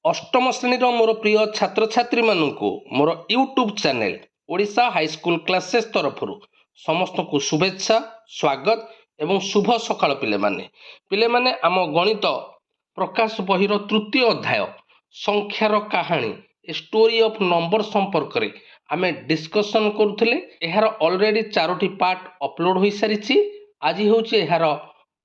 अष्टम श्रेणीर मोर प्रिय छात्र छात्री मानू मोर YouTube channel Odisha high school classes तरफ समस्त को शुभेच्छा स्वागत एवं शुभ सकाळ पिले माने आम गणित प्रकाश बहिर तृतीय अध्याय संख्यार कहानी स्टोरी ऑफ नंबर संपर्क रे आमे डिस्कशन करुथिले। एहार ऑलरेडी 4टी पार्ट अपलोड हो सारी। आज होची एहार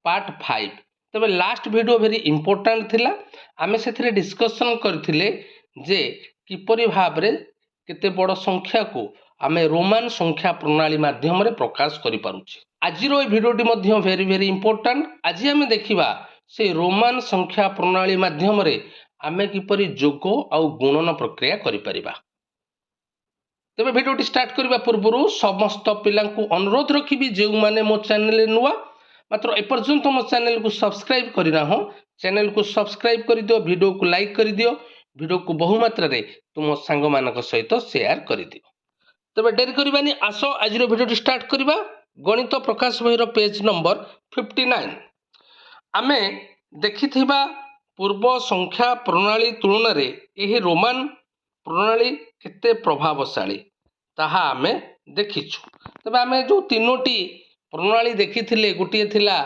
पार्ट 5। तबे लास्ट वीडियो वेरी इंपोर्टेंट थिला। आमे सेथिरे डिस्कशन करथिले जे किपरि भाबरे केते बड़ संख्या को आमे रोमान संख्या प्रणाली माध्यम रे प्रकाश करि पारुछि। आजिर ए भिडियोटी मध्य वेरी वेरी इंपोर्टेंट। आज आमे देखिबा से रोमान संख्या प्रणाली माध्यम रे आमे किपरि जोग आउ गुणन प्रक्रिया करि परिबा। तबे भिडियोटी स्टार्ट करबा पूर्व समस्त पिलांकु अनुरोध रखिबी जे माने मो चैनल रे नुवा मात्र एपर्यंत मो चैनल को सब्सक्राइब करना हो चैनल को सब्सक्राइब कर दियो, वीडियो को लाइक कर दियो, वीडियो को बहु मात्रा रे तुम सांग मानक सहित शेयर कर दियो। तबे डेरी करबानी आसो आज वीडियो स्टार्ट करबा। गणित प्रकाश बहिर पेज नंबर 59 आमे देखिथिबा पूर्व संख्या प्रणाली तुलन रे एही रोमान प्रणाली केते प्रभावशाली ताहा आमे देखिछु। तबे आमे जो तीनोटी प्रणाली देखिथिले गोटे थिला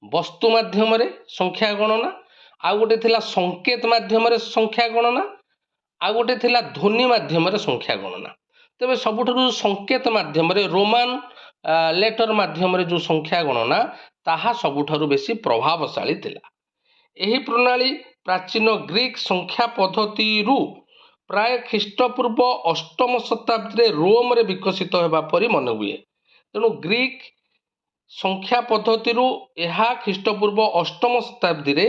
वस्तु माध्यम रे संख्या गणना, आउ गोटे थिला संकेत माध्यम रे संख्या गणना, आउ गोटे थिला ध्वनि माध्यम रे संख्या गणना। तबे सबुठारु संकेत माध्यम रे रोमान लेटर माध्यम रे जो संख्या गणना ताहा सबुठारु बेसी प्रभावशाली थिला। एही प्रणाली प्राचीन ग्रीक संख्या पद्धति रु प्राय ख्रीष्टपूर्व 8म शताब्दी रे रोम रे विकसित हेबा परि मन हुए। तेणु ग्रीक संख्या पद्धति रु एहा ख्रीष्टपूर्व 8म शताब्दी रे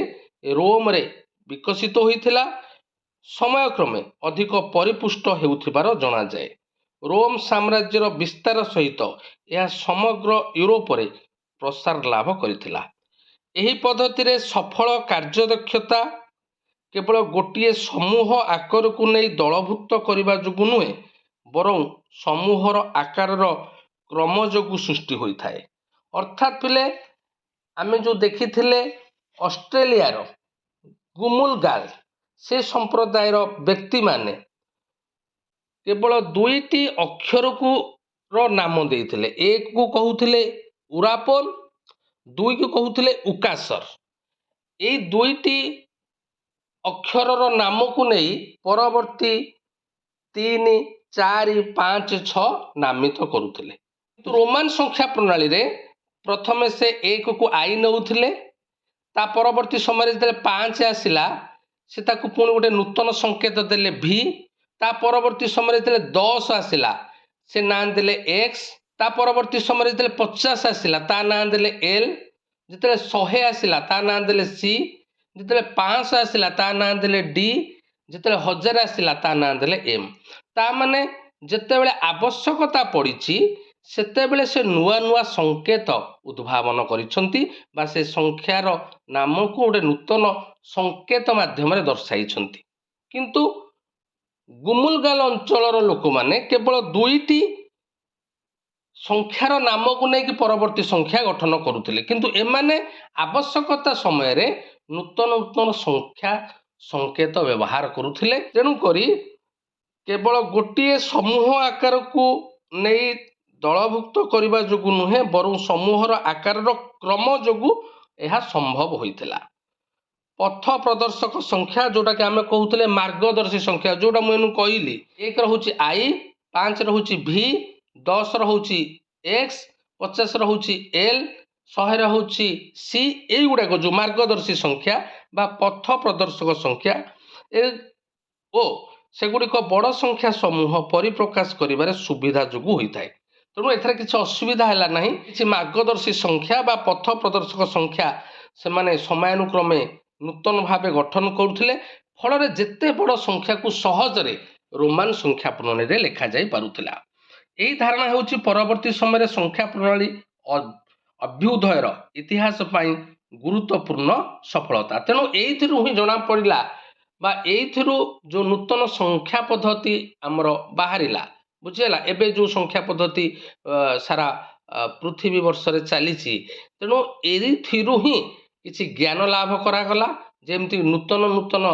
रोम रे विकसित होइथिला। समय क्रमे अधिक परिपुष्ट हेउथिबार जणा जाए। रोम साम्राज्यर विस्तार सहित यह समग्र यूरोप रे प्रसार लाभ करिथिला। एही पद्धति रे सफल कार्यदक्षता केवल गोटे समूह आकार को नहीं दलभुक्त करने जोगु नुहे बरं समूहर आकार क्रम जोगु सृष्टि होता है। अर्थात पिले आमे जो देखी थिले ऑस्ट्रेलिया रो गुमुलगाल से संप्रदायर व्यक्ति माने केवल दुईटी अक्षर को रो नाम देइथिले। एक को कहउथिले उरापोल, दुई को कहउथिले उकासर। एई दुईटी अक्षर नाम को नहीं परवर्ती 3, 4, 5, 6 नामित करुथिले। तो रोमान संख्या प्रणाली रे प्रथमे से 1 को आई नउथिले, ता परवर्ती समय जे 5 आसिला से ताकू पुणी गोटे नूतन संकेत देले v, ता परवर्ती समय जे 10 आसिला से नाम देले x, ता परवर्ती समय जे 50 आसिला ता नाम देले l, जिते 100 आसिला ता नाम देले c, जिते 500 आसिला ता नाम देले d, जिते 1000 आसिला ता नाम देले m। ता माने जेतेबेले आवश्यकता पड़िछि सेतेबेले से नुआ नुआ संकेत उद्भावन करिसंती बा से संख्यार नाम को गोटे नूतन संकेत माध्यम रे दर्शाइछंती। किंतु गुमुलगाल अंचलर लोक माने केवल दुईटी संख्यार नाम को नहीं कि परवर्ती संख्या गठन करुथिले, किंतु एमाने आवश्यकता समय रे नूतन नूतन संख्या संकेत व्यवहार करुथिले। तेणु करी केवल गोटे समूह आकार को नहीं दलभुक्त करने जोगु नुहे बरं समूहर आकार क्रम जोगु यह संभव होइथिला। पथ प्रदर्शक संख्या जोटा कि आमे कहउथिले मार्गदर्शी संख्या जोटा मुझे कहली 1 रहुची i, 5 रहुची v, 10 रहुची x, 50 रहुची l, 100 रहुची c। एई गुडाक जो मार्गदर्शी संख्या बा पथ प्रदर्शक संख्या ओ सेगुड़िक बड़ संख्या समूह परिप्रकाश करिबारे सुविधा जोगु होइथाय। तेणु एथरे किछि असुविधा हैला नाही। किछि मार्गदर्शी संख्या बा पथ प्रदर्शक संख्या से माने समयानुक्रमे नूतन भावे गठन करुथिले। फल जेते बड़ संख्या को सहज रे रोमान संख्या प्रणाली रे लेखा जाई पारुथिला। एही धारणा हेउछि परवर्ती समय रे संख्या प्रणाली अभ्युदयर इतिहास पाई गुरुत्वपूर्ण सफलता। तेणु एइथिरु ही जणा पड़िला बा एइथिरु जो नूतन संख्या पद्धति हमर बाहरिला बुझिला। एबे जो संख्या पद्धति सारा पृथ्वी वर्ष रे चलीछि। तेणु एइथिरु ही किछि ज्ञान लाभ करागला जेमती नूतन नूतन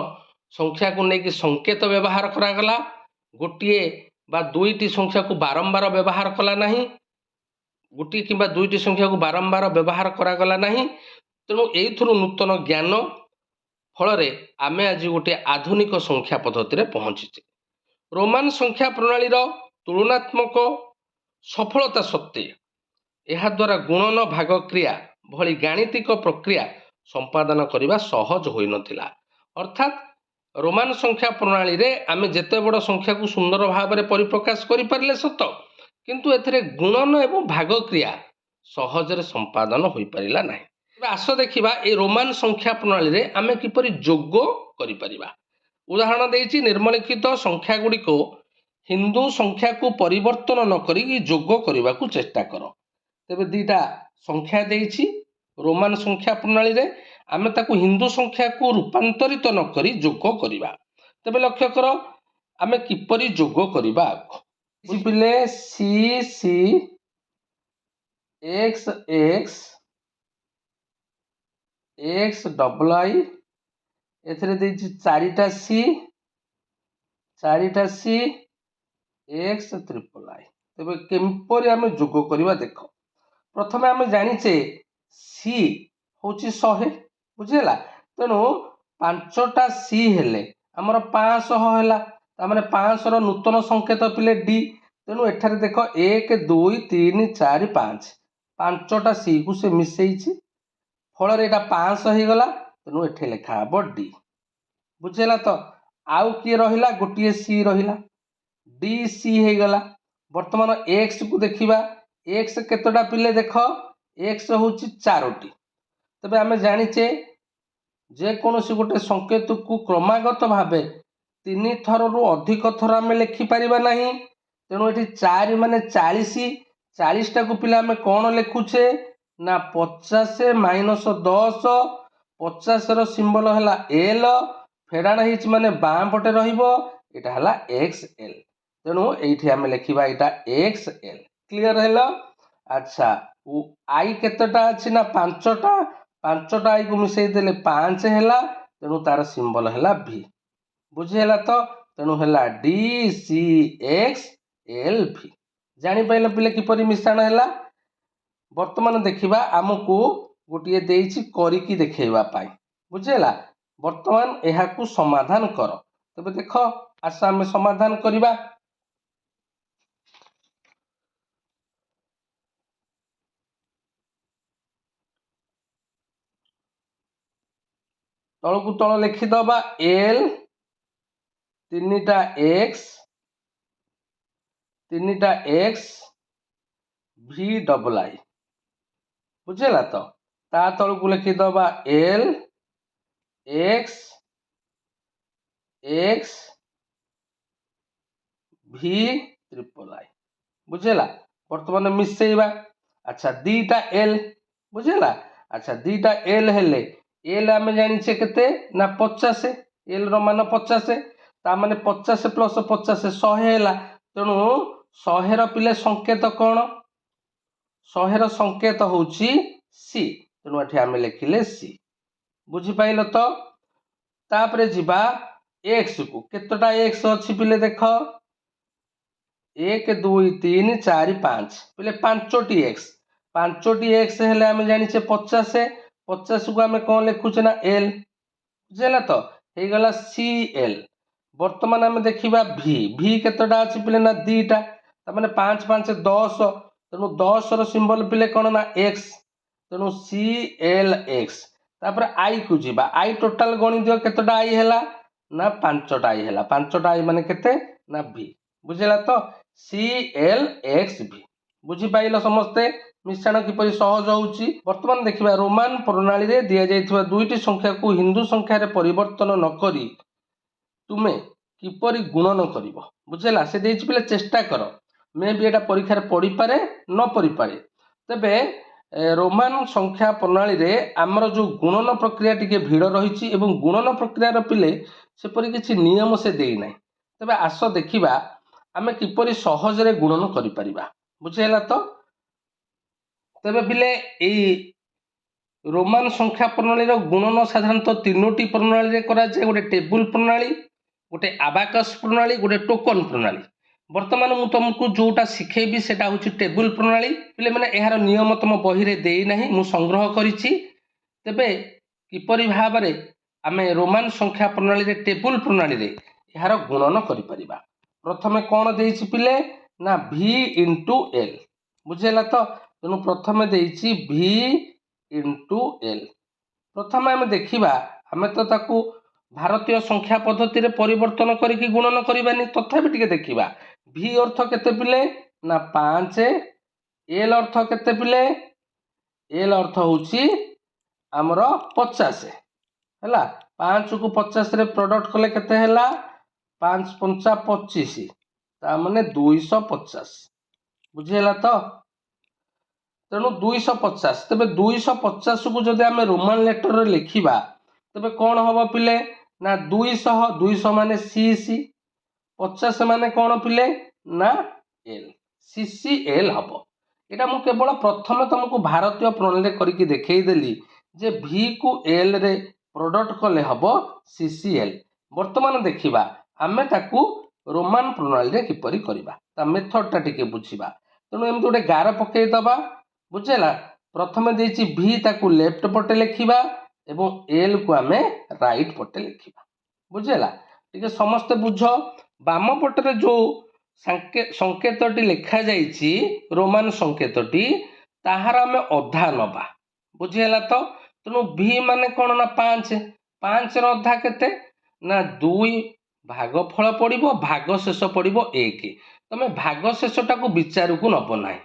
संख्या को लेकिन संकेत व्यवहार करागला, गोटे बा दुईटी संख्या को बारंबार व्यवहार कला नहीं, गोटे कि दुईटी संख्या को बारंबार व्यवहार करागला नहीं। तेणु एइथुरु नूतन ज्ञान फल आम आज गोटे आधुनिक संख्या पद्धति में पहुँचीचे। रोमान संख्या प्रणाली तुलनात्मक सफलता सत्वे यह द्वारा गुणन भाग क्रिया भली गाणितिक प्रक्रिया संपादन करने सहज हो नथिला। अर्थात रोमान संख्या प्रणाली रे आमे जेते बड़ संख्या को सुंदर भाव में परिप्रकाश करि पारले सत, किंतु एथिरे गुणन एवं भाग क्रिया सहजरे संपादन हो पारिला नाही। आस देखिबा ए रोमान संख्या प्रणाली रे आमे किपरि जोग करि परिबा। उदाहरण देइछि, निर्मलिखित संख्या गुडी को हिंदू संख्या को परिवर्तन न करी जोग करने को चेष्टा कर। तेबे दीटा संख्या देइछि रोमान संख्या प्रणाली रे आमे ताकू हिंदू संख्या को रूपांतरित न करी जोग करिबा। तेबे लक्ष्य कर आमे किपरि जोग करिबा। पिले C C X X X double I एथरे देइछि चारिटा सी एक्स ट्रिपल आई। तेबे केमपरि आमे जोग करिबा देख। प्रथमे आमे जानिचे सी होची 100 बुझेला, तेणु 5टा सी हेले हमर 500 हैला, तामाने 500 रो नूतन संकेत पिले डी। तेणु एठारे देख 1 2 3 4 5 5टा सी को से मिसेइछि, फल रे एटा 500 हे गला। तेणु एठे लिखा हबो डी। बुझेला तो आउ किए रहिला, गोटिए सी रहिला, डी सी हे गला। वर्तमान एक्स को देखिबा, एक्स केतोटा पिले देख, एक्स होची 4टी। तबे आमे जानिचे जे कोनोसी गोटे संकेत को क्रमागत भावे 3 थर रु अधिक थर आमे लिखि परिबा नाही। तेणु एठी 4 माने 40, 40टा को पिला आमे कोन लिखुचे ना 50 माइनस 10, 50 रो सिंबल हला एल, फेराण हिच माने बाम पटे रहिबो, एटा हला एक्स एल। तेणु एठी आमे लिखिबा एटा एक्स एल। Clear hello? अच्छा, आई केतटा अछि ना 5टा, 5टा आई को मिसई देले 5 हेला। तेणु तार सिंबल हेला भी। बुझी हेला तो? तेणु हेला डी सी एक्स एल भी। जानि पाइल पिले किपरि मिश्रण हेला। वर्तमान देखिबा हमकु गोटिए देइछि करिकी देखैबा पाई। बुझेला? वर्तमान एहा को समाधान कर। तबे देखो आसा हमें समाधान करिबा। तलकू तल लिखिदबा एल 3टा एक्स भी डबल आई। बुझेला तो? ता तलकू लिखिदबा एल एक्स एक्स भी ट्रिपल आई। बुझेला? वर्तमान मिसेइबा। अच्छा, दीटा एल। बुझेला? अच्छा, दीटा एल हेले एल आमे जानिछे केते ना 50, एल रो मान 50, ता माने 50 प्लस 50 100 हेला। तेणु 100 रो पिले संकेत कोन? 100 रो संकेत होउची सी। तेणु एठी आमे लिखिले सी। बुझी पाइलो तो? तापरे जिबा एक्स को। केतटा एक्स अछि पिले देखो, 1 2 3 4 5 पिले 5टी एक्स। 5टी एक्स हेले आमे जानिछे 50, 50 को आमे कोन लिखुचे ना एल। बुझेला तो? हे गला सी एल। वर्तमान आमे देखिबा भी। भी केतटा अछि पिले ना 2टा, ता माने 5 5 10। तेणु 10 रो सिंबल पिले कोन ना एक्स। तेणु सी एल एक्स। तापर आई को जिबा। आई टोटल गणि दियो केतटा आई हेला ना 5टा आई हेला। 5टा आई माने केते ना भी। बुझेला तो? सी एल एक्स भी। बुझी पाइल समस्ते मिश्रण किपरि सहज होउची। वर्तमान देखिबा रोमान प्रणाली रे दिया जाइथिबा दुईटी संख्या को हिंदू संख्या रे परिवर्तन न करी तुमे किपरि गुणन करिवो। बुझेला? से देइछि पिले चेष्टा कर। मे भी एटा परीक्षा रे पड़ी पारे न पड़ी पारे। तबे रोमान संख्या प्रणाली रे आमर जो गुणन प्रक्रिया टिके भिड़ रही एवं गुणन प्रक्रिया पिले सेपरि किछि नियम से देई नाही। तबे आस देखिबा आमे किपरि सहजरे गुणन करि परिबा। बुझेला तो? तबे पिले एई रोमान संख्या प्रणाली गुणन साधारणतः तीनोटी प्रणाली कराए गोटे टेबुल प्रणाली गोटे आबाकस प्रणाली गोटे टोकन प्रणाली बर्तमान मु तुमको जोटा शिखेबी सेटा हूँ टेबुल प्रणाली पे मैंने यार नियम तुम बही रे देना मु संग्रह करिछि तेबे किपरि भाबरे आमे रोमान संख्या प्रणाली रे टेबुल प्रणाली रे यार गुणन करि परिबा प्रथमे कोन देइछि पिले ना v इंटू एल बुझेला तो तेणु प्रथमे देइछि v इंटू एल प्रथमे आमे देखिबा आमे तो ताकू भारतीय संख्या पद्धति रे परिवर्तन करिकी गुणन करिबानी तथापि टिके देखिबा v अर्थ केते पिले ना 5 एल अर्थ केते पिले एल अर्थ होउची हमर 50 हैला 5 को 50 रे प्रोडक्ट कले केते हैला 5 5 25 ता माने 250 बुझेला तो तेणु 250 तेबे 250 को जदि आमे रोमान लेटर रे लिखिबा तेबे कौन हम पिले ना 200 200 माने सीसी 50 माने कौन पिले ना एल सीसीएल हम एटा मु केवल प्रथम तुमको भारतीय प्रणाली करके देखई देली जे v को एल रे प्रोडक्ट कले हम सीसीएल वर्तमान देखिबा आमे ताकू रोमान प्रणाली रे किपरि करिबा ता मेथड टा टिके बुझिबा तेणु एमति गोटे गार पकई दबा बुझेला प्रथमे देछि v ताकू लेफ्ट पटे लिखिबा एवं एल को आमे राइट पटे लिखिबा बुझेला टिके समस्त बुझ बाम पटे जो संकेतटी लिखा जाइछि रोमान संकेतटी ताहार आमे अधा नबा बुझेला तो तेणु v माने कोन ना 5 5 रो अधा केते ना 2 भागफल पड़िबो भाग शेष पड़िबो 1 तमे भाग शेषटा को विचार को नब नाही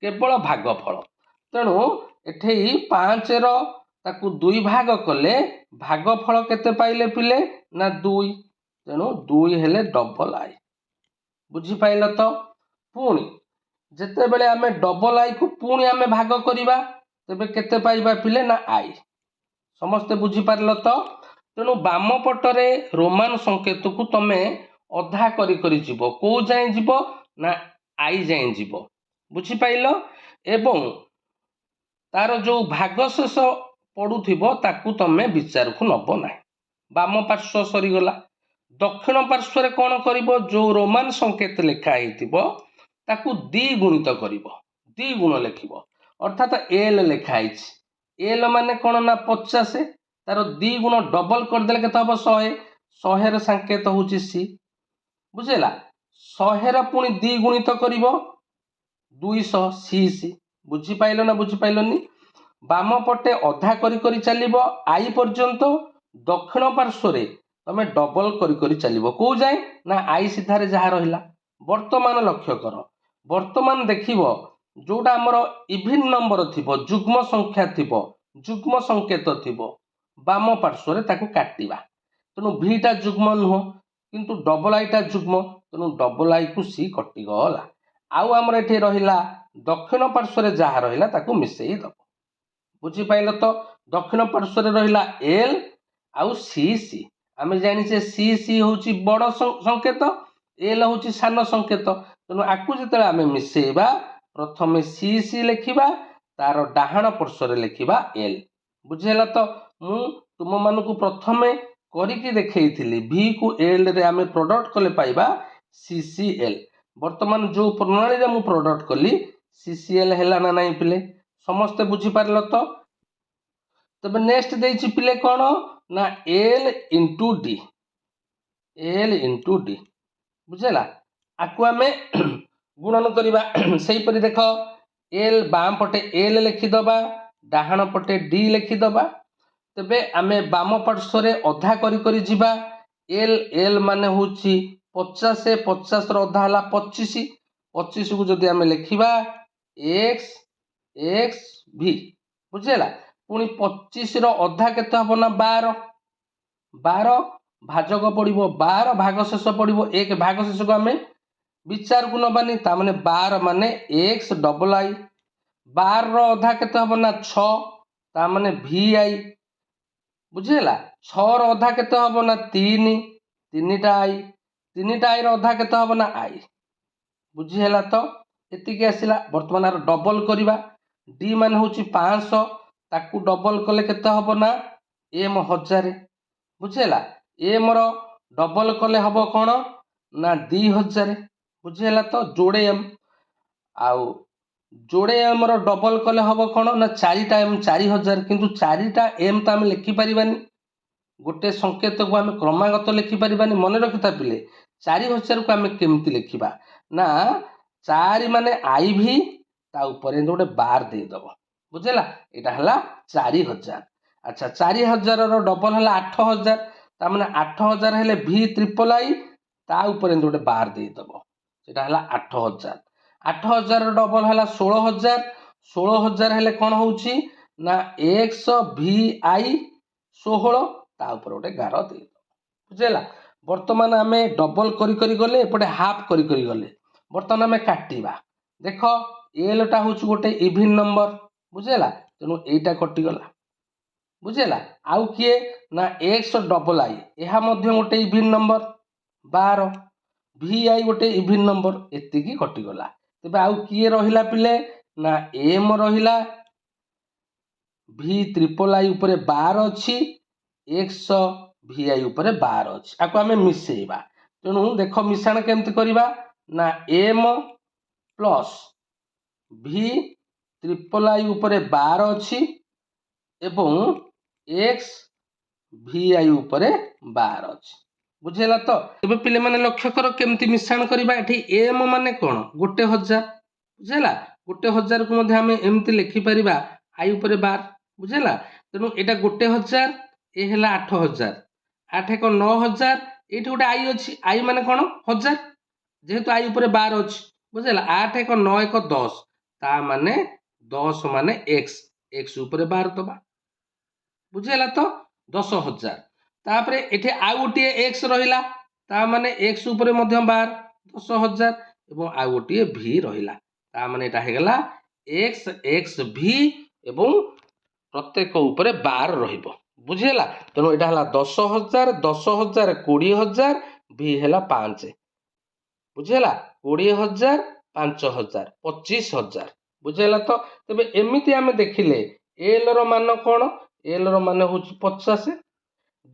केवल भागफल तेणु एठे 5 रो ताकू 2 भाग कले भागफल केते पाइले पिले ना 2 तेणु 2 हेले डबल आई बुझी पाइल तो पुणी जेते बेले आमे डबल आई को पुणी आमे भाग करिबा तेबे केते पाइबा पिले ना आई समस्त बुझी पारल तो तेणु बाम पटरे रोमान संकेत को तमे अधा करी करी जीवो को जाय जीवो ना आई जाय जीवो बुझी पाइल एवं तार जो भाग शेष पड़ुथिबो ताकू तमे विचार को नब ना बाम पार्श्व सरीगला दक्षिण पार्श्व रे कोन करिवो जो रोमान संकेत लिखा हेतिबो ताकू द्विगुणित करिवो द्विगुण लिखिवो अर्थात एल लिखा हेछि एल माने कोन ना 50 तार द्विगुण डबल कर देले केते हबो 100 100 रे संकेत होछि सी बुझेला 100 रे पुनी द्विगुणित करिवो 200 सी सी बुझी पाइलो ना बुझी पाइलोनी बाम पटे अधा करी करी चलिबो आई पर्यंत दक्षिण पार्श्व रे तमे डबल करी करी चलिबो को जाय ना आई सीधा रे जहा रहिला वर्तमान लक्ष्य कर वर्तमान देखिबो जोटा हमर इवन नंबर थिबो जुग्म संख्या थिबो जुग्म संकेत थिबो बाम पार्श्व रे ताकू काटिबा तेनु v टा जुग्म नुह किंतु डबल आई टा जुग्म तेनु डबल आई को सी कटि गला आउ हमर एठी रहिला दक्षिण पार्श्व रे जहा रहिला ताकू मिसेई दबो बुझी पाइल तो दक्षिण पार्श्व रे रहिला एल आउ सी सी आमे जानि से सी सी होची बड़ संकेत एल होची सान संकेत तेणु आकु जेतले आमे मिसेइबा प्रथमे सी सी लिखिबा तार डाहाण पार्श्व रे लिखिबा एल बुझेला तो मु तुम मानकु प्रथमे करिकी देखैथिली v को एल रे आमे प्रोडक्ट कले पाइबा सीसीएल वर्तमान जो प्रणाली रे मु प्रोडक्ट कली सीसीएल हैला ना नाही पिले समस्त बुझी पारल तो तबे नेक्स्ट देछि पिले कोन ना एल इंटू डी बुझेला आकु आमे गुणन करिबा सेही परि देखो एल बाम पटे एल लिखि दबा डाहाण पटे डी लिखि दबा तबे आमे बाम पार्श्व रे अधा करी करी जिबा एल एल माने होची 50 50 रो अधा हला 25 25 को जदि आमे लिखिबा x x v बुझेला पुनी 25 रो अधा केते हबो ना 12 12 भाजक पड़िबो 12 भाग शेष पड़िबो 1 भाग शेष को आमे विचार को नबानी ता माने 12 माने x डबल आई 12 रो अधा केते हबो ना 6 ता माने vi बुझेला 6 रो अधा केते हबो ना 3 3टा आई रो अधा केते हबो ना आई बुझी हैला तो एतिके आसिला वर्तमान डबल करिबा डी मान होची 500 ताकू डबल कले केते हबो ना एम 1000 बुझेला एम रो डबल कले हबो कोन ना 2000 बुझेला तो जोड़े एम आउ जोड़े एम रो डबल कले हबो कोन ना 4टा एम 4000 किंतु 4टा एम तो आम लिखि परिबानी गोटे संकेत को आम क्रमागत लिखि परिबानी मन रखिता पिले 4000 को आम केमती लिखिबा ना 4 माने आई भी ता ऊपर गोटे बार दे दबो बुझेला एटा हला 4000 अच्छा 4000 रो डबल हला 8000 ता माने 8000 हेले भी ट्रिपल आई ता ऊपर गोटे बार दे दबो सेटा हला 8000 8000 रो डबल हला 16000 16000 हेले कोन होउची ना x भी आई 16 ता ऊपर गोटे गार दे दबो बुझेला वर्तमान आमे डबल करी करी गले एपटे हाफ करी करी गले वर्तमान आमे काटिबा देखो एल टा होउची गोटे इवन नंबर बुझेला तेनु एटा कटि गला बुझेला आउ किए ना एक्स डबल आई यह मध्य गोटे इवन नंबर 12 भी आई गोटे इवन नंबर एतिकी कटिगला तेबे आउ किए रहिला पिले ना एम रहिला भी ट्रिपल आई ऊपर 12 अछि एक्स भी आई ऊपर 12 अछि आको आमे मिसेइबा तेनु देखो मिश्रण केमति करिबा ना एम प्लस भी ट्रिपल आई ऊपर 12 अछि एवं एक्स भी आई ऊपर 12 अछि बुझेला तो एबे पिले माने लक्ष्य कर केमती मिश्रण करिबा एठी एम माने कोन गोटे 1000 बुझेला गोटे 1000 को मध्ये हमें एमती लिखि परिबा आई ऊपर 12 बुझेला तेनु एटा गोटे 1000 ए हेला 8000 8 एक 9000 एठी गोटे आई अछि आई माने कोन 1000 जेहेतु आई ऊपर 12 अछि बुझेला 8 एक 9 एक 10 ता माने 10 माने एक्स एक्स ऊपर 12 दबा बुझेला तो 10000 तापरे एठी आ गोटे एक्स रहिला ता माने एक्स ऊपर मध्य 12 10000 एवं आ गोटे भी रहिला ता माने एटा हे गेला एक्स एक्स भी एवं प्रत्येक ऊपर 12 रहिबो बुझेला तेनु एटा हला 10000 10000 20000 भी हेला 5 बुझेला 20000 5000 25000 बुझेला तो तबे एमिति आमे देखिले एल रो मान कोन एल रो मान होची 50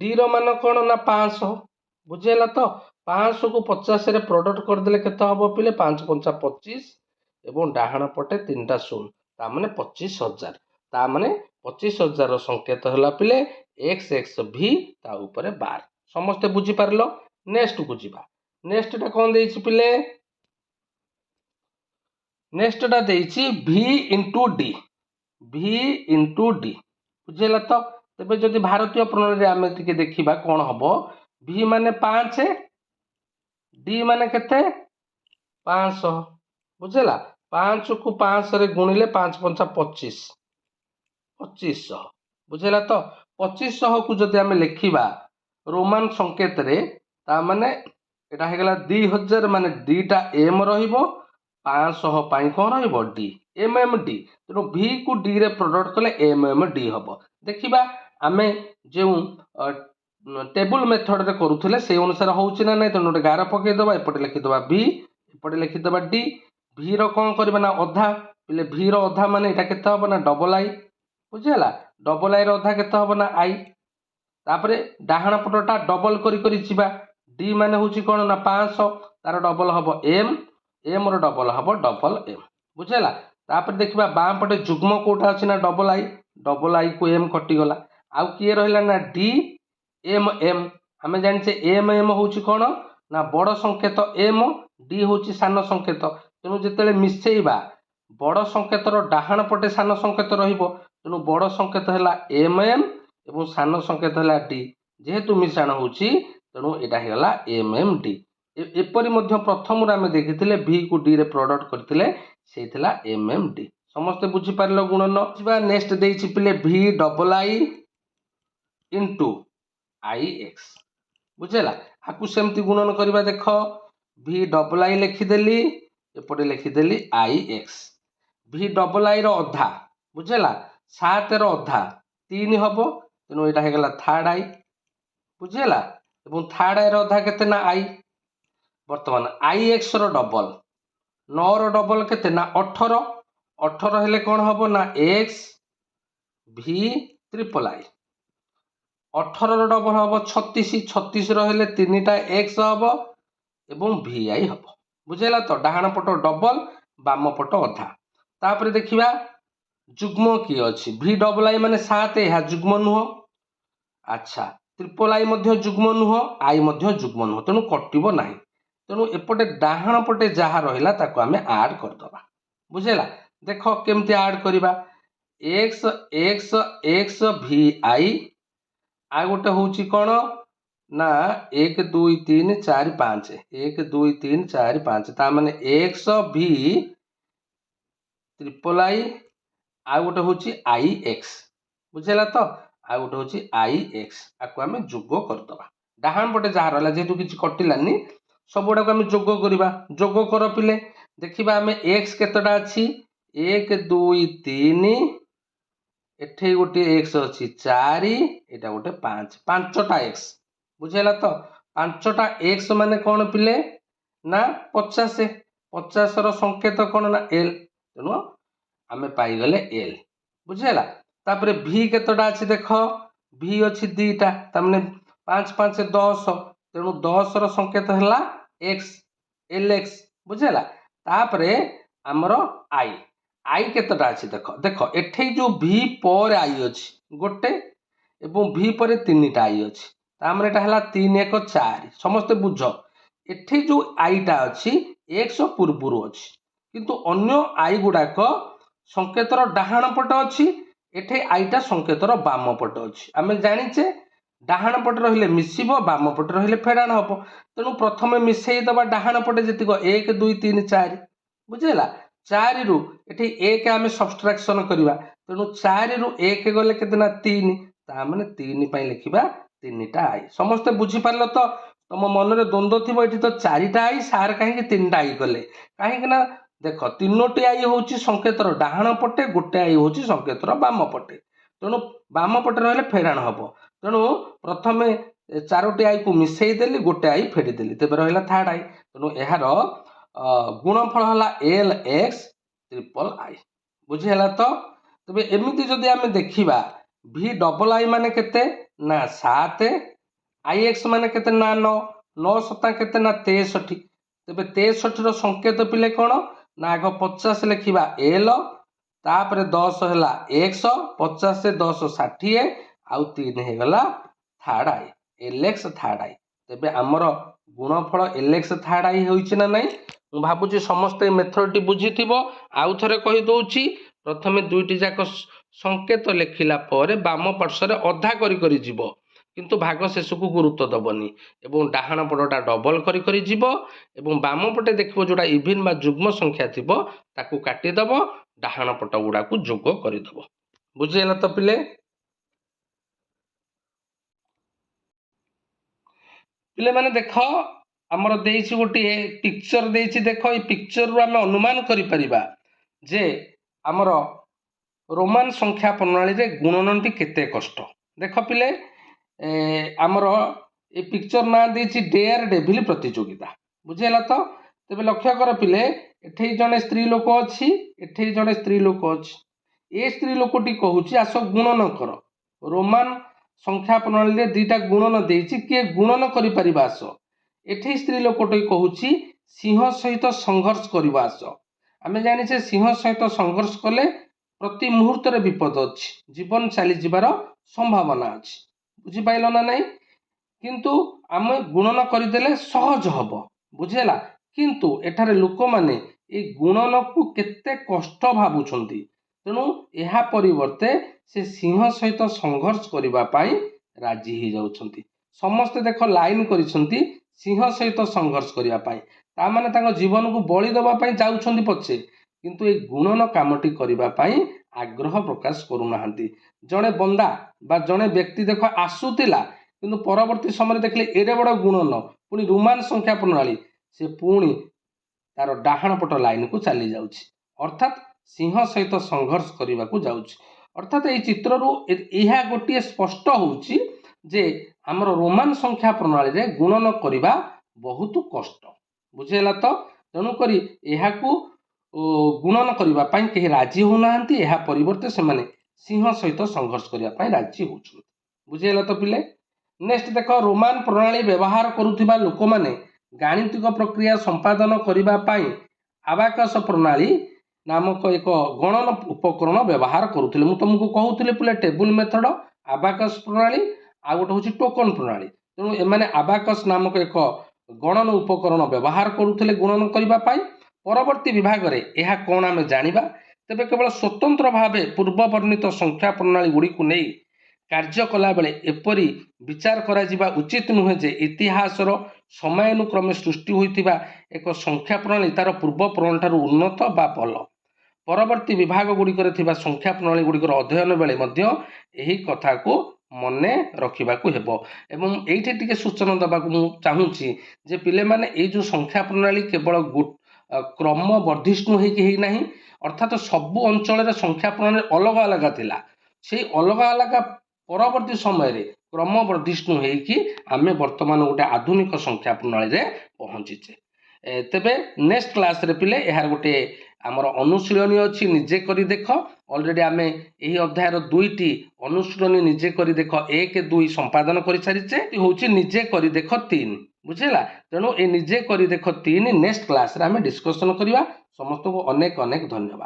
डी रो मान कोन ना 500 बुझेला तो 500 को 50 रे प्रोडक्ट कर देले केते हबो पिले 5 5 25 एवं डाहण पटे 3टा शून्य ता माने 25000 ता माने 25000 रो संकेत हला पिले x x v ता ऊपर 12 समस्त बुझी पारलो नेक्स्ट को जिबा नेक्स्ट टा कोन देइछि पिले नेक्स्ट टा देइछि v into d v into d बुझेला तो तबे जदि भारतीय प्रणाली रे आमे टिके देखिबा कोन हबो v माने 5 d माने केते 500 बुझेला 5 को 5 रे गुणिले 5 5 25 2500 बुझेला तो 2500 को जदि आमे लिखिबा रोमान संकेत रे ता माने एटा हे गेला 2000 माने दीटा m रहिबो 500 पाई कोन रहिबो d mmd तेनो v को d रे प्रोडक्ट कले mmd हबो देखिबा आमे जे टेबल मेथड रे करूथले से अनुसार होउछि ना नै तेनो गार पके दबा एपटे लिखि दबा v एपटे लिखि दबा d v रो कोन करबा ना अधा पिले v रो अधा माने एटा केते हबो ना डबल आई बुझेला डबल आई रो अधा केते हबो ना आई तापरे डाहण पटटा डबल करी करी छिबा d माने होउछि कोन ना 500 तार डबल हबो m m रो डबल हबो डबल m बुझेला तापरे देखिबा बाम पटे जुग्म कोटा अछि ना डबल आई को m कटि गला आउ किए रहिला ना d m m हमें जानि छे m m होउछि कोन ना बड़ संकेत m d होउछि सान संकेत तेनु जेतेले मिसेइबा बड़ संकेत रो डाहण पटे सान संकेत रहिबो तेनु बड़ संकेत हला m m एवं सान संकेत हला d जेहेतु मिश्रण होउछि तेनु एटा हे गला m m d एपरि मध्य प्रथम रे आमे देखिथिले v को d रे प्रोडक्ट करथिले सेथिला m m d समस्त बुझी पारलो गुणन जिबा नेक्स्ट देइछि पिले v double I into I x बुझेला आकु सेमति गुणन करबा देखो v डबल आई लिखि देली एपटे लिखि देली आई एक्स v डबल आई रो अधा बुझेला 7 रो अधा 3 हबो तेनु एटा हे गेला थर्ड आई बुझेला एवं थर्ड आई रो अधा केते ना आई वर्तमान आई एक्स रो डबल 9 रो डबल केते ना 18 18 हेले कोन हबो ना x V triple I. 18 double ହବ 36, 36 ରହିଲେ 3ଟା x ହବ ଏବଂ ଭି ଆଇ ହବ। ବୁଝିଲା ତ? ଡାହାଣ ପଟ ଡବଲ, ବାମ ପଟ ଅଧା। ତାପରେ ଦେଖିବା ଯୁଗ୍ମ କିଏ ଅଛି? ଭି ଡବଲ ଆଇ ମାନେ 7, ଏହା ଯୁଗ୍ମ ନୁହଁ। ଆଚ୍ଛା, ଟ୍ରିପଲ୍ ଆଇ ମଧ୍ୟ ଯୁଗ୍ମ ନୁହଁ, ଆଇ ମଧ୍ୟ ଯୁଗ୍ମ ନୁହଁ, ତେଣୁ କଟିବ ନାହିଁ। ତେଣୁ ଏପଟେ ଡାହାଣ ପଟେ ଯାହା ରହିଲା ତାକୁ ଆମେ ଆଡ୍ କରିଦେବା। ବୁଝିଲା? ଦେଖ କେମିତି ଆଡ୍ କରିବା। x x x V I, ଆଉ ଗୋଟେ ହଉଛି କ'ଣ ନା 1 2 3 4 5, 1 2 3 4 5, ତା ମାନେ x ଭି ଟ୍ରିପଲ୍ ଆଇ, ଆଉ ଗୋଟେ ହଉଛି ଆଇ ଏକ୍ସ। ବୁଝିଲା ତ? ଆଉ ଗୋଟେ ହଉଛି ଆଇ ଏକ୍ସ, ଆକୁ ଆମେ ଯୋଗ କରିଦେବା। ଡାହାଣ ପଟେ ଯାହା ରହିଲା, ଯେହେତୁ କିଛି କଟିଲାନି, ସବୁଗୁଡାକୁ ଆମେ ଯୋଗ କରିବା। ଯୋଗ କର ପିଲେ। ଦେଖିବା ଆମେ ଏକ୍ସ କେତେଟା ଅଛି? 1 2 3, ଏଠି ଗୋଟିଏ ଏକ୍ସ ଅଛି 4, ଏଇଟା ଗୋଟେ 5, 5ଟା ଏକ୍ସ। ବୁଝିଲା ତ? 5ଟା ଏକ୍ସ ମାନେ କ'ଣ ପିଲେ? ନା 50। 50ର ସଂକେତ କ'ଣ ନା ଏଲ, ତେଣୁ ଆମେ ପାଇଗଲେ ଏଲ। ବୁଝିହେଲା? ତାପରେ ଭି କେତେଟା ଅଛି ଦେଖ? ଭି ଅଛି 2ଟା, ତାମାନେ 5 5 10, ତେଣୁ 10ର ସଂକେତ ହେଲା ଏକ୍ସ, ଏଲ ଏକ୍ସ। ବୁଝିହେଲା? ତାପରେ ଆମର ଆଇ, ଆଇ କେତେଟା ଅଛି ଦେଖ? ଦେଖ ଏଠି ଯୋଉ ଭି ପରେ ଆଇ ଅଛି ଗୋଟେ ଏବଂ ଭି ପରେ 3ଟା ଆଇ ଅଛି, ତାମାନେ ଏଟା ହେଲା 3 1 4। ସମସ୍ତେ ବୁଝ, ଏଠି ଯୋଉ ଆଇଟା ଅଛି ଏକ୍ସ ପୂର୍ବରୁ ଅଛି, କିନ୍ତୁ ଅନ୍ୟ ଆଇ ଗୁଡାକ ସଂକେତର ଡାହାଣ ପଟ ଅଛି, ଏଠି ଆଇଟା ସଂକେତର ବାମ ପଟ ଅଛି। ଆମେ ଜାଣିଛେ ଡାହାଣ ପଟେ ରହିଲେ ମିଶିବ, ବାମ ପଟେ ରହିଲେ ଫେଡାଣ ହବ। ତେଣୁ ପ୍ରଥମେ ମିଶେଇ ଦେବା ଡାହାଣ ପଟେ ଯେତିକ 1 2 3 4। ବୁଝିହେଲା? 4ରୁ ଏଠି 1 ଆମେ ସବଷ୍ଟ୍ରାକ୍ସନ କରିବା, ତେଣୁ 4ରୁ 1 ଗଲେ କେତେ ନା 3, ତା ମାନେ 3 ପାଇଁ ଲେଖିବା 3ଟା ଆଇ। ସମସ୍ତେ ବୁଝିପାରିଲ ତ? ତମ ମନରେ ଦ୍ୱନ୍ଦ୍ୱ ଥିବ, ଏଠି ତ 4ଟା ଆଇ, ସାର୍ କାହିଁକି 3ଟା ଆଇ କଲେ? କାହିଁକି ନା ଦେଖ 3ଟି ଆଇ ହଉଛି ସଂକେତର ଡାହାଣ ପଟେ, ଗୋଟେ ଆଇ ହଉଛି ସଂକେତର ବାମ ପଟେ, ତେଣୁ ବାମ ପଟେ ରହିଲେ ଫେଡାଣ ହବ। ତେଣୁ ପ୍ରଥମେ 4ଟି ଆଇକୁ ମିଶେଇ ଦେଲି, ଗୋଟେ ଆଇ ଫେଡ଼ିଦେଲି, ତେବେ ରହିଲା ଥାର୍ଡ ଆଇ। ତେଣୁ ଏହାର ଗୁଣଫଳ ହେଲା ଏଲ ଏକ୍ସ ଟ୍ରିପଲ୍ ଆଇ। ବୁଝିହେଲା ତ? ତେବେ ଏମିତି ଯଦି ଆମେ ଦେଖିବା, ଭି ଡବଲ ଆଇ ମାନେ କେତେ ନା 7, ଆଇ ଏକ୍ସ ମାନେ କେତେ ନା 9, 9 7 କେତେ ନା 63। ତେବେ 63ର ସଂକେତ ପିଲେ କ'ଣ ନା ଆଗ 50 ଲେଖିବା ଏଲ, ତାପରେ 10 ହେଲା ଏକ୍ସ, 50 10 60, ଆଉ 3 ହେଇଗଲା third I, L X third I. ତେବେ ଆମର ଗୁଣଫଳ ଏଲ ଏକ୍ସ ଥାର୍ଡ ଆଇ ହୋଇଛି ନା ନାହିଁ? ମୁଁ ଭାବୁଛି ସମସ୍ତେ ମେଥଡଟି ବୁଝିଥିବ। ଆଉ ଥରେ କହିଦଉଛି, ପ୍ରଥମେ ଦୁଇଟି ଯାକ ସଂକେତ ଲେଖିଲା ପରେ ବାମ ପାର୍ଶ୍ୱରେ ଅଧା କରି କରି ଯିବ, କିନ୍ତୁ ଭାଗ ଶେଷକୁ ଗୁରୁତ୍ୱ ଦବନି, ଏବଂ ଡାହାଣ ପଟଟା ଡବଲ କରି କରି ଯିବ, ଏବଂ ବାମ ପଟେ ଦେଖିବ ଯୋଉଟା ଇଭିନ୍ ବା ଯୁଗ୍ମ ସଂଖ୍ୟା ଥିବ ତାକୁ କାଟିଦବ, ଡାହାଣ ପଟ ଗୁଡାକୁ ଯୋଗ କରିଦବ। ବୁଝିହେଲା ତ ପିଲେ? ପିଲେମାନେ ଦେଖ, ଆମର ଦେଇଛି ଗୋଟିଏ ପିକ୍ଚର ଦେଇଛି, ଦେଖ ଏଇ ପିକ୍ଚରରୁ ଆମେ ଅନୁମାନ କରିପାରିବା ଯେ ଆମର ରୋମାନ ସଂଖ୍ୟା ପ୍ରଣାଳୀରେ ଗୁଣନଟି କେତେ କଷ୍ଟ। ଦେଖ ପିଲେ, ଆମର ଏ ପିକ୍ଚର ନାଁ ଦେଇଛି ଡେୟାର ଡେଭିଲ ପ୍ରତିଯୋଗିତା। ବୁଝିହେଲା ତ? ତେବେ ଲକ୍ଷ୍ୟ କର ପିଲେ, ଏଠି ଜଣେ ସ୍ତ୍ରୀ ଲୋକ ଅଛି, ଏଠି ଜଣେ ସ୍ତ୍ରୀ ଲୋକ ଅଛି। ଏ ସ୍ତ୍ରୀ ଲୋକଟି କହୁଛି ଆସ ଗୁଣନ କର। ରୋମାନ ସଂଖ୍ୟା ପ୍ରଣାଳୀରେ 2ଟା ଗୁଣନ ଦେଇଛି, କିଏ ଗୁଣନ କରିପାରିବା ଆସ। ଏଠି ସ୍ତ୍ରୀ ଲୋକଟି କହୁଛି ସିଂହ ସହିତ ସଂଘର୍ଷ କରିବା ଆସ। ଆମେ ଜାଣିଛେ ସିଂହ ସହିତ ସଂଘର୍ଷ କଲେ ପ୍ରତି ମୁହୂର୍ତ୍ତରେ ବିପଦ ଅଛି, ଜୀବନ ଚାଲିଯିବାର ସମ୍ଭାବନା ଅଛି। ବୁଝିପାରିଲ ନା ନାହିଁ? କିନ୍ତୁ ଆମେ ଗୁଣନ କରିଦେଲେ ସହଜ ହବ। ବୁଝିହେଲା? କିନ୍ତୁ ଏଠାରେ ଲୋକମାନେ ଏଇ ଗୁଣନକୁ କେତେ କଷ୍ଟ ଭାବୁଛନ୍ତି, ତେଣୁ ଏହା ପରିବର୍ତ୍ତେ ସେ ସିଂହ ସହିତ ସଂଘର୍ଷ କରିବା ପାଇଁ ରାଜି ହେଇଯାଉଛନ୍ତି। ସମସ୍ତେ ଦେଖ ଲାଇନ କରିଛନ୍ତି ସିଂହ ସହିତ ସଂଘର୍ଷ କରିବା ପାଇଁ, ତାମାନେ ତାଙ୍କ ଜୀବନକୁ ବଳି ଦେବା ପାଇଁ ଯାଉଛନ୍ତି ପଛେ, କିନ୍ତୁ ଏଇ ଗୁଣନ କାମଟି କରିବା ପାଇଁ ଆଗ୍ରହ ପ୍ରକାଶ କରୁନାହାନ୍ତି। ଜଣେ ବନ୍ଦା ବା ଜଣେ ବ୍ୟକ୍ତି ଦେଖ ଆସୁଥିଲା, କିନ୍ତୁ ପରବର୍ତ୍ତୀ ସମୟରେ ଦେଖିଲେ ଏଡ଼େ ବଡ଼ ଗୁଣନ, ପୁଣି ରୋମାନ ସଂଖ୍ୟା ପ୍ରଣାଳୀ, ସେ ପୁଣି ତାର ଡାହାଣ ପଟ ଲାଇନକୁ ଚାଲି ଯାଉଛି, ଅର୍ଥାତ୍ ସିଂହ ସହିତ ସଂଘର୍ଷ କରିବାକୁ ଯାଉଛି। ଅର୍ଥାତ୍ ଏଇ ଚିତ୍ରରୁ ଏହା ଗୋଟିଏ ସ୍ପଷ୍ଟ ହେଉଛି ଯେ ଆମର ରୋମାନ ସଂଖ୍ୟା ପ୍ରଣାଳୀରେ ଗୁଣନ କରିବା ବହୁତ କଷ୍ଟ। ବୁଝିହେଲା ତ? ତେଣୁକରି ଏହାକୁ ଗୁଣନ କରିବା ପାଇଁ କେହି ରାଜି ହେଉନାହାନ୍ତି, ଏହା ପରିବର୍ତ୍ତେ ସେମାନେ सिंह सहित संघर्ष करने राजी होउछन। बुझेला तो पिले। नेक्स्ट देख, रोमान प्रणाली व्यवहार करुथिबा लोक माने गाणितिक प्रक्रिया संपादन करने पाई आबाकस प्रणाली नामक एक गणन उपकरण व्यवहार करुथिले। मु तुमको कहूथिले पिले टेबुल मेथड, आबाकस प्रणाली आ गोटे होची टोकन प्रणाली। तेणु एमाने आबाकस नामक एक गणन उपकरण व्यवहार करुथिले गुणन करने पाई। परवर्ती विभाग रे यह कौन आमे जानिबा। तेबे केवल स्वतंत्र भावे पूर्व वर्णित संख्या प्रणाली गुड़ी को नहीं कार्य कला बेले एपरी विचार करा जिबा उचित नुहे जे इतिहासर समयानुक्रमे सृष्टि होइतिबा एक संख्या प्रणाली तार पूर्व प्रणाली ठारू उन्नत बा भल। परवर्ती विभाग गुड़िकर थिबा संख्या प्रणाली गुड़िकर अध्ययन बेले मध्य एही कथा को मने रखिबाकू हेबो। एवं एइठे टिके सूचना दबाकू मु चाहूची जे पिले माने एई जो संख्या प्रणाली केवल क्रम वर्धिष्णु हेई नाही, अर्थात सबु अंचल संख्या प्रणाली अलग अलग थिला। से अलग अलग परवर्ती समय रे क्रम वर्धिष्णु हेकी आमे वर्तमान गोटे आधुनिक संख्या प्रणाली रे पहुंचीचे। तेबे नेक्स्ट क्लास रे पिले यार गोटे आमर अनुशीलनी अच्छी निजे करी देख। ऑलरेडी आमे यही अध्याय रो 2टी अनुशीलनी निजे करी देख 1 2 संपादन कर सारिचे। होची निजे करी देख 3। बुझेला। तेणु ए निजे करी देख 3 नेक्स्ट क्लास रे आमे डिस्कशन करिवा। समस्त को अनेक अनेक धन्यवाद।